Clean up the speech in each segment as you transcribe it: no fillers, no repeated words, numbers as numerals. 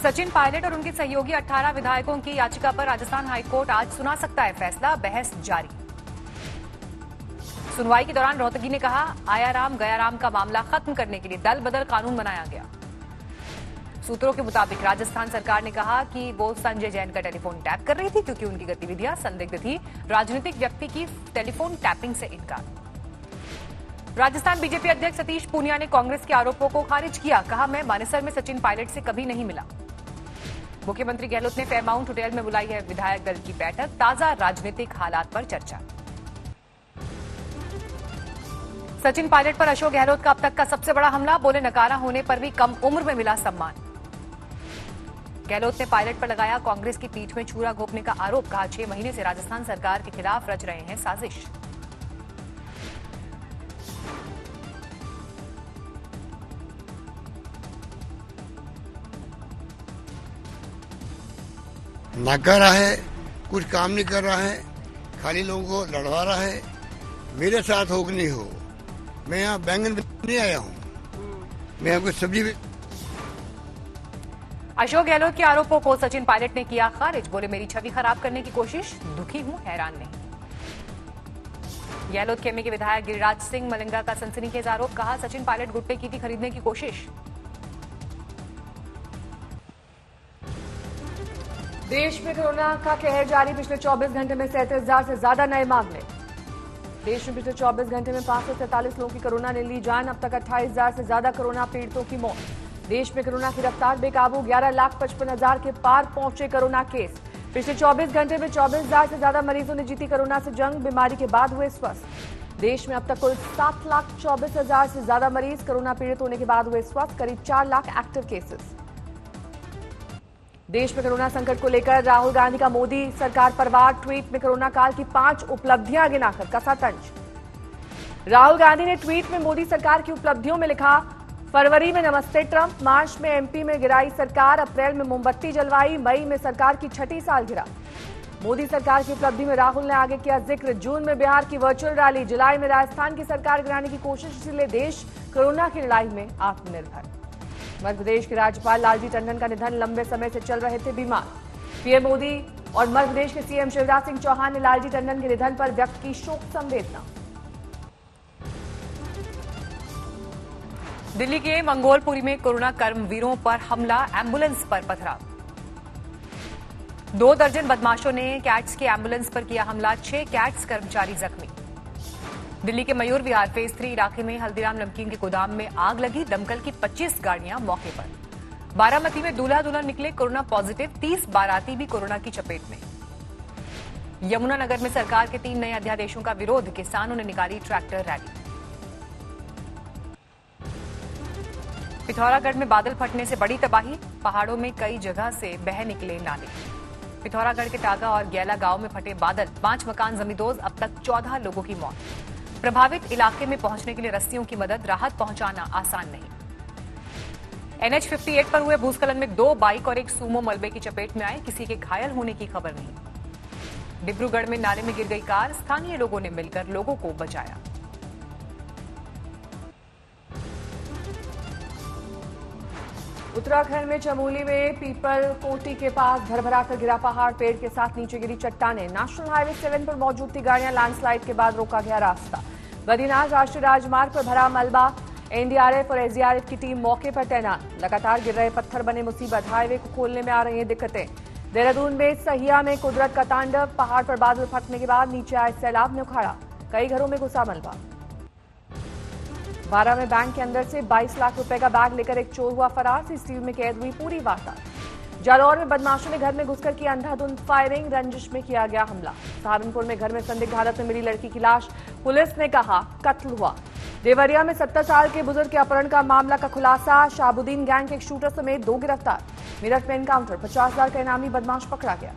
सचिन पायलट और उनके सहयोगी 18 विधायकों की याचिका पर राजस्थान हाईकोर्ट आज सुना सकता है फैसला, बहस जारी। सुनवाई के दौरान रोहतगी ने कहा, आयाराम गयाराम का मामला खत्म करने के लिए दल बदल कानून बनाया गया। सूत्रों के मुताबिक राजस्थान सरकार ने कहा कि वो संजय जैन का टेलीफोन टैप कर रही थी क्योंकि उनकी गतिविधियां संदिग्ध थी। राजनीतिक व्यक्ति की टेलीफोन टैपिंग से इनकार। राजस्थान बीजेपी अध्यक्ष सतीश पूनिया ने कांग्रेस के आरोपों को खारिज किया। कहा, मैं मानेसर में सचिन पायलट से कभी नहीं मिला। मुख्यमंत्री गहलोत ने फेयरमाउंट होटल में बुलाई है विधायक दल की बैठक। ताजा राजनीतिक हालात पर चर्चा। सचिन पायलट पर अशोक गहलोत का अब तक का सबसे बड़ा हमला। बोले, नकारा होने पर भी कम उम्र में मिला सम्मान। गहलोत ने पायलट पर लगाया कांग्रेस की पीठ में छुरा घोंपने का आरोप। कहा, 6 महीने से राजस्थान सरकार के खिलाफ रच रहे हैं साजिश। नाकारा है, कुछ काम नहीं कर रहा है, खाली लोगों को लड़वा रहा है। मेरे साथ हो कि नहीं हो, मैं यहाँ बैंगन नहीं आया हूँ, मैं यहाँ कुछ सब्जी। अशोक गहलोत के आरोपों को सचिन पायलट ने किया खारिज। बोले, मेरी छवि खराब करने की कोशिश, दुखी हूं, हैरान नहीं। गहलोत खेमे के विधायक गिरिराज सिंह मलिंगा का सनसनीखेज आरोप। कहा, सचिन पायलट गुट्टे की थी खरीदने की कोशिश। देश में कोरोना का कहर जारी। पिछले 24 घंटे में 37,000 से ज्यादा नए मामले। देश में पिछले 24 घंटे में 547 लोगों की कोरोना ने ली जान। अब तक 28,000 से ज्यादा कोरोना पीड़ितों की मौत। देश में कोरोना की रफ्तार बेकाबू। 11,55,000 के पार पहुंचे कोरोना केस। पिछले 24 घंटे में 24,000 से ज्यादा मरीजों ने जीती कोरोना से जंग। बीमारी के बाद हुए स्वस्थ। देश में अब तक कुल 7,24,000 से ज्यादा मरीज कोरोना पीड़ित होने के बाद हुए स्वस्थ। करीब 4 लाख एक्टिव केसेस। देश में कोरोना संकट को लेकर राहुल गांधी का मोदी सरकार पर वार। ट्वीट में कोरोना काल की 5 उपलब्धियां गिनाकर कसा तंज। राहुल गांधी ने ट्वीट में मोदी सरकार की उपलब्धियों में लिखा, फरवरी में नमस्ते ट्रंप, मार्च में एमपी में गिराई सरकार, अप्रैल में मोमबत्ती जलवाई, मई में सरकार की 6ठी सालगिरह। मोदी सरकार की उपलब्धि में राहुल ने आगे किया जिक्र, जून में बिहार की वर्चुअल रैली, जुलाई में राजस्थान की सरकार गिराने की कोशिश, इसलिए देश कोरोना की लड़ाई में आत्मनिर्भर। मध्य प्रदेश के राज्यपाल लालजी टंडन का निधन। लंबे समय से चल रहे थे बीमार। पीएम मोदी और मध्य प्रदेश के सीएम शिवराज सिंह चौहान ने लालजी टंडन के निधन पर व्यक्त की शोक संवेदना। दिल्ली के मंगोलपुरी में कोरोना कर्मवीरों पर हमला, एम्बुलेंस पर पथराव। 2 दर्जन बदमाशों ने कैट्स की एम्बुलेंस पर किया हमला। 6 कैट्स कर्मचारी जख्मी। दिल्ली के मयूर विहार फेज 3 इलाके में हल्दीराम नमकीन के गोदाम में आग लगी। दमकल की 25 गाड़ियां मौके पर। बारामती में दूल्हा दुल्हन निकले कोरोना पॉजिटिव। 30 बाराती भी कोरोना की चपेट में। यमुनानगर में सरकार के 3 नए अध्यादेशों का विरोध। किसानों ने निकाली ट्रैक्टर रैली। पिथौरागढ़ में बादल फटने से बड़ी तबाही। पहाड़ों में कई जगह से बह निकले नाले। पिथौरागढ़ के टागा और गैला गांव में फटे बादल। 5 मकान जमींदोज। अब तक 14 लोगों की मौत। प्रभावित इलाके में पहुंचने के लिए रस्सियों की मदद। राहत पहुंचाना आसान नहीं। NH 58 पर हुए भूस्खलन में 2 बाइक और एक सूमो मलबे की चपेट में आए। किसी के घायल होने की खबर नहीं। डिब्रूगढ़ में नाले में गिर गई कार। स्थानीय लोगों ने मिलकर लोगों को बचाया। उत्तराखंड में चमोली में पीपल कोटी के पास भरभराकर गिरा पहाड़। पेड़ के साथ नीचे गिरी चट्टानें। नेशनल हाईवे 7 पर मौजूद थी गाड़ियां। लैंडस्लाइड के बाद रोका गया रास्ता। बद्रीनाथ राष्ट्रीय राजमार्ग पर भरा मलबा। एनडीआरएफ और एसडीआरएफ की टीम मौके पर तैनात। लगातार गिर रहे पत्थर बने मुसीबत। हाईवे को खोलने में आ रही हैं दिक्कतें। देहरादून में सहिया में कुदरत का तांडव। पहाड़ पर बादल फटने के बाद नीचे आए सैलाब ने उखाड़ा। कई घरों में घुसा मलबा। 12 में बैंक के अंदर से 22 लाख रुपए का बैग लेकर एक चोर हुआ फरार। सीसीटीवी में कैद हुई पूरी वारदात। जालौर में बदमाशों ने घर में घुसकर की अंधाधुंध फायरिंग। रंजिश में किया गया हमला। सहारनपुर में घर में संदिग्ध हालत में मिली लड़की की लाश। पुलिस ने कहा कत्ल हुआ। देवरिया में 70 साल के बुजुर्ग के अपहरण का मामला का खुलासा। शाहबुद्दीन गैंग के एक शूटर समेत 2 गिरफ्तार। मेरठ में एनकाउंटर। 50,000 का इनामी बदमाश पकड़ा गया।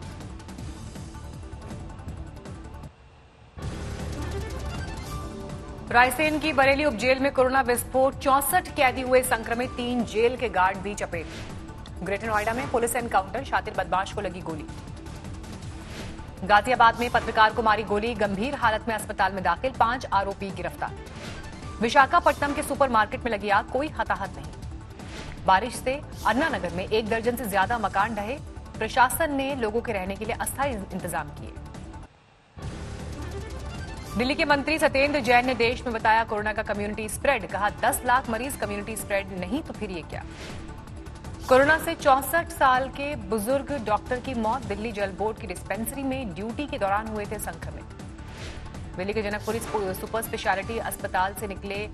रायसेन की बरेली उपजेल में कोरोना विस्फोट। 64 कैदी हुए संक्रमित। 3 जेल के गार्ड दी चपेट। ग्रेटर नोएडा में पुलिस एनकाउंटर। शातिर बदमाश को लगी गोली। गाजियाबाद में पत्रकार को मारी गोली। गंभीर हालत में अस्पताल में दाखिल। 5 आरोपी गिरफ्तार। विशाखापट्टनम के सुपरमार्केट में लगी आग। कोई हताहत नहीं। बारिश से अन्ना नगर में 1 दर्जन से ज्यादा मकान ढहे। प्रशासन ने लोगों के रहने के लिए अस्थायी इंतजाम किए। दिल्ली के मंत्री सत्येंद्र जैन ने देश में बताया कोरोना का कम्युनिटी स्प्रेड। कहा 10 लाख मरीज कम्युनिटी स्प्रेड नहीं तो फिर ये क्या। कोरोना से 64 साल के बुजुर्ग डॉक्टर की मौत। दिल्ली जल बोर्ड की डिस्पेंसरी में ड्यूटी के दौरान हुए थे संक्रमित। दिल्ली के जनकपुरी सुपर स्पेशलिटी अस्पताल से निकले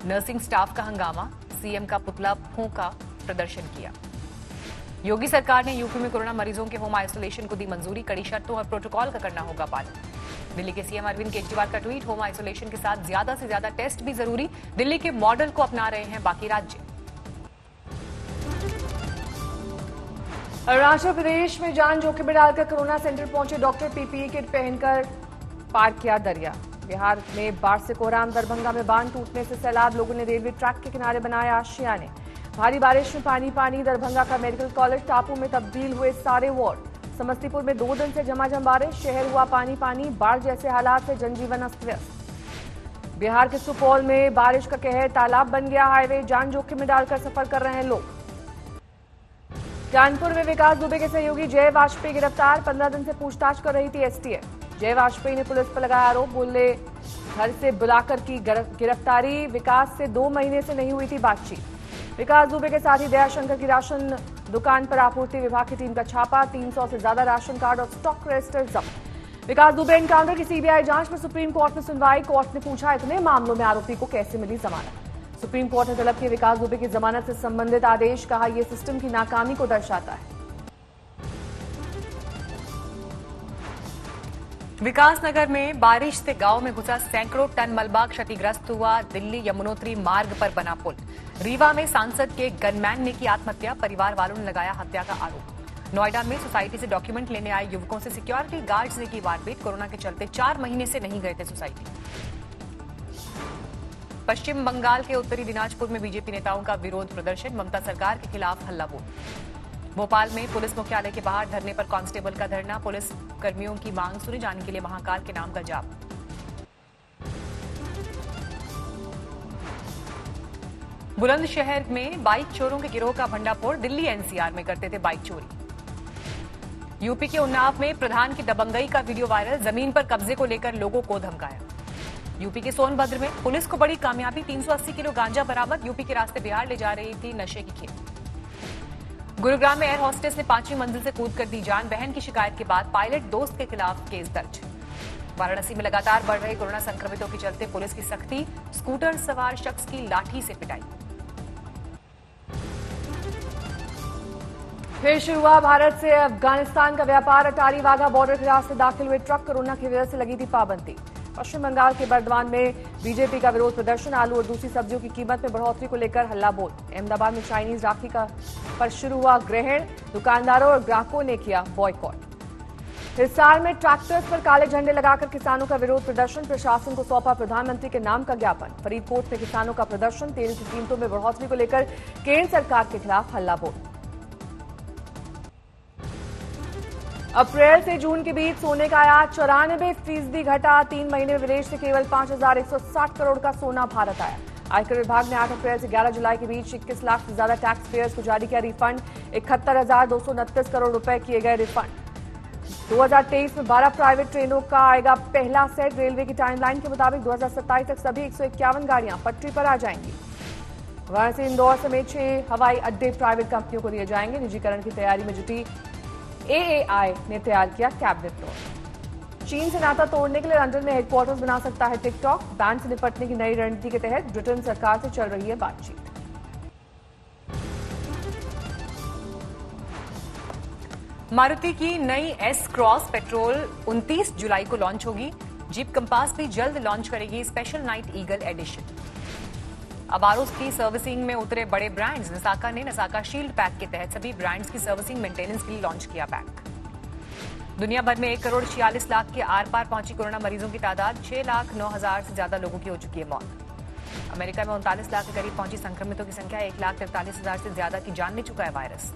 नर्सिंग स्टाफ का हंगामा। सीएम का पुतला फूंका, प्रदर्शन किया। योगी सरकार ने यूपी में कोरोना मरीजों के होम आइसोलेशन को दी मंजूरी। कड़ी शर्तों और प्रोटोकॉल का करना होगा पालन। दिल्ली के सीएम अरविंद केजरीवाल का ट्वीट। होम आइसोलेशन के साथ ज्यादा से ज्यादा टेस्ट भी जरूरी। दिल्ली के मॉडल को अपना रहे हैं बाकी राज्य। अरुणाचल प्रदेश में जान जोखिम में डालकर कोरोना सेंटर पहुंचे डॉक्टर। पीपीई किट पहनकर पार किया दरिया। बिहार में बाढ़ से कोहराम। दरभंगा में बांध टूटने से सैलाब। लोगों ने रेलवे ट्रैक के किनारे बनाए आशियाने। भारी बारिश में पानी पानी। दरभंगा का मेडिकल कॉलेज टापू में तब्दील हुए सारे वार्ड। समस्तीपुर में 2 दिन से झमाझम बारिश। शहर हुआ पानी पानी। बाढ़ जैसे हालात से जनजीवन अस्त व्यस्त। बिहार के सुपौल में बारिश का कहर। तालाब बन गया हाईवे। जान जोखिम में डालकर सफर कर रहे हैं लोग। कानपुर में विकास दुबे के सहयोगी जय वाजपेयी गिरफ्तार। 15 दिन से पूछताछ कर रही थी एसटीएफ। जय वाजपेयी ने पुलिस पर लगाया आरोप। बोले घर से बुलाकर की गिरफ्तारी। विकास से 2 महीने से नहीं हुई थी बातचीत। विकास दुबे के साथ ही दयाशंकर की राशन दुकान पर आपूर्ति विभाग की टीम का छापा। 300 से ज्यादा राशन कार्ड और स्टॉक रजिस्टर जब्त। विकास दुबे एनकाउंटर की सीबीआई जांच में सुप्रीम कोर्ट में सुनवाई। कोर्ट ने पूछा इतने मामलों में आरोपी को कैसे मिली जमानत। सुप्रीम कोर्ट ने तलब की विकास दुबे की जमानत से संबंधित आदेश। कहा यह सिस्टम की नाकामी को दर्शाता है। विकासनगर में बारिश से गांव में घुसा सैकड़ों टन मलबा। क्षतिग्रस्त हुआ दिल्ली यमुनोत्री मार्ग पर बना पुल। रीवा में सांसद के गनमैन ने की आत्महत्या। परिवार वालों ने लगाया हत्या का आरोप। नोएडा में सोसाइटी से डॉक्यूमेंट लेने आए युवकों से सिक्योरिटी गार्ड्स ने की मारपीट। कोरोना के चलते 4 महीने से नहीं गए थे सोसाइटी। पश्चिम बंगाल के उत्तरी दिनाजपुर में बीजेपी नेताओं का विरोध प्रदर्शन। ममता सरकार के खिलाफ हल्ला बोल। भोपाल में पुलिस मुख्यालय के बाहर धरने पर कांस्टेबल का धरना। पुलिस कर्मियों की मांग सुने जाने के लिए महाकाल के नाम का जाप। बुलंदशहर में बाइक चोरों के गिरोह का भंडाफोड़। दिल्ली एनसीआर में करते थे बाइक चोरी। यूपी के उन्नाव में प्रधान की दबंगई का वीडियो वायरल। जमीन पर कब्जे को लेकर लोगों को धमकाया। यूपी के सोनभद्र में पुलिस को बड़ी कामयाबी। 380 किलो गांजा बरामद। यूपी के रास्ते बिहार ले जा रही थी नशे की खेप। गुरुग्राम में एयर होस्टेस ने 5वीं मंजिल से कूद कर दी जान। बहन की शिकायत के बाद पायलट दोस्त के खिलाफ केस दर्ज। वाराणसी में लगातार बढ़ रहे कोरोना संक्रमितों के चलते पुलिस की सख्ती। स्कूटर सवार शख्स की लाठी से पिटाई। फिर शुरू हुआ भारत से अफगानिस्तान का व्यापार। अटारी वाघा बॉर्डर के रास्ते दाखिल हुए ट्रक। कोरोना की वजह से लगी थी पाबंदी। पश्चिम बंगाल के बर्दवान में बीजेपी का विरोध प्रदर्शन। आलू और दूसरी सब्जियों की कीमत में बढ़ोतरी को लेकर हल्ला बोल। अहमदाबाद में चाइनीज राखी पर शुरू हुआ ग्रहण। दुकानदारों और ग्राहकों ने किया बॉयकॉट। हिसार में ट्रैक्टर्स पर काले झंडे लगाकर किसानों का विरोध प्रदर्शन। प्रशासन को सौंपा प्रधानमंत्री के नाम का ज्ञापन। फरीदकोट में किसानों का प्रदर्शन। तेल की कीमतों में बढ़ोतरी को लेकर केंद्र सरकार के खिलाफ हल्ला बोल। अप्रैल से जून के बीच सोने का आयात 94% घटा। 3 महीने में विदेश से केवल 5,160 करोड़ का सोना भारत आया। आयकर विभाग ने 8 अप्रैल से 11 जुलाई के बीच 21 लाख से ज्यादा टैक्स पेयर्स को जारी किया रिफंड। 71,229 करोड़ रुपए किए गए रिफंड। 2023 में 12 प्राइवेट ट्रेनों का आएगा पहला सेट। रेलवे की टाइमलाइन के मुताबिक 2027 तक सभी 151 गाड़ियां पटरी पर आ जाएंगी। वाराणसी इंदौर समेत 6 हवाई अड्डे प्राइवेट कंपनियों को दिए जाएंगे। निजीकरण की तैयारी में जुटी एएआई ने तैयार किया कैबिनेट नोट। चीन से नाता तोड़ने के लिए लंदन में हेडक्वार्टर्स बना सकता है टिकटॉक। बैन से निपटने की नई रणनीति के तहत ब्रिटेन सरकार से चल रही है बातचीत। मारुति की नई एस क्रॉस पेट्रोल 29 जुलाई को लॉन्च होगी। जीप कंपास भी जल्द लॉन्च करेगी स्पेशल नाइट ईगल एडिशन। अब आरओस की सर्विसिंग में उतरे बड़े ब्रांड्स। नसाका ने नसाका शील्ड पैक के तहत सभी ब्रांड्स की सर्विसिंग मेंटेनेंस के लिए लॉन्च किया पैक। दुनिया भर में 1 करोड़ 46 लाख के आर पार पहुंची कोरोना मरीजों की तादाद। 6,09,000 से ज्यादा लोगों की हो चुकी है मौत। अमेरिका में 39 लाख के करीब पहुंची संक्रमितों की संख्या। 1,43,000 से ज्यादा की जान ले चुका है वायरस।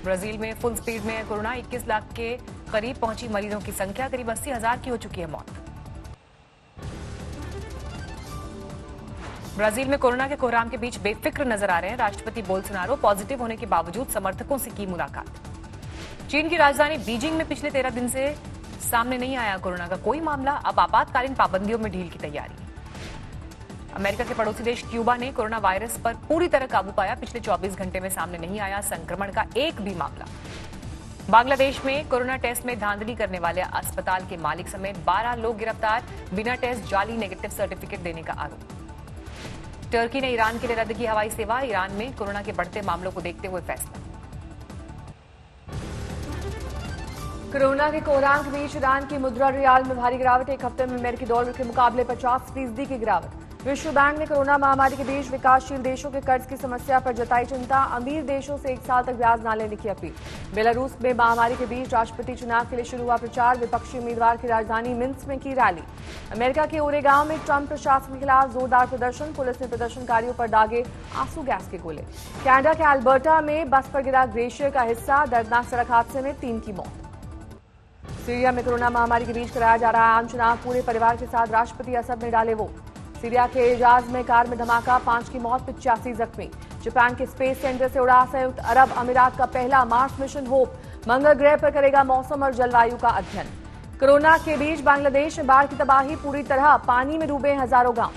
ब्राजील में फुल स्पीड में कोरोना। 21 लाख के करीब पहुंची मरीजों की संख्या। करीब 80,000 की हो चुकी है मौत। ब्राजील में कोरोना के कोहराम के बीच बेफिक्र नजर आ रहे हैं राष्ट्रपति बोल्सोनारो। पॉजिटिव होने के बावजूद समर्थकों से की मुलाकात। चीन की राजधानी बीजिंग में पिछले 13 दिन से सामने नहीं आया कोरोना का कोई मामला। अब आपातकालीन पाबंदियों में ढील की तैयारी। अमेरिका के पड़ोसी देश क्यूबा ने कोरोना वायरस पर पूरी तरह काबू पाया। पिछले 24 घंटे में सामने नहीं आया संक्रमण का एक भी मामला। बांग्लादेश में कोरोना टेस्ट में धांधली करने वाले अस्पताल के मालिक समेत 12 लोग गिरफ्तार। बिना टेस्ट जाली नेगेटिव सर्टिफिकेट देने का आरोप। टर्की ने ईरान के लिए रद्द की हवाई सेवा। ईरान में कोरोना के बढ़ते मामलों को देखते हुए फैसला। कोरोना के कोहराम के बीच ईरान की मुद्रा रियाल में भारी गिरावट। एक हफ्ते में अमेरिकी डॉलर के मुकाबले 50% की गिरावट। विश्व बैंक ने कोरोना महामारी के बीच विकासशील देशों के कर्ज की समस्या पर जताई चिंता। अमीर देशों से 1 साल तक ब्याज न लेने की अपील। बेलारूस में महामारी के बीच राष्ट्रपति चुनाव के लिए शुरू हुआ प्रचार। विपक्षी उम्मीदवार की राजधानी मिन्स्क में की रैली। अमेरिका के ओरेगांव में ट्रंप प्रशासन के खिलाफ जोरदार प्रदर्शन। पुलिस ने प्रदर्शनकारियों पर दागे आंसू गैस के गोले। कनाडा के अल्बर्टा में बस पर गिरा ग्लेशियर का हिस्सा। दर्दनाक सड़क हादसे में 3 की मौत। सीरिया में कोरोना महामारी के बीच कराया जा रहा आम चुनाव। पूरे परिवार के साथ राष्ट्रपति असद ने डाले वोट। सीरिया के एजाज में कार में धमाका। 5 की मौत, 85 जख्मी। जापान के स्पेस सेंटर से उड़ा संयुक्त अरब अमीरात का पहला मार्स मिशन होप। मंगल ग्रह पर करेगा मौसम और जलवायु का अध्ययन। कोरोना के बीच बांग्लादेश में बाढ़ की तबाही। पूरी तरह पानी में डूबे हजारों गांव।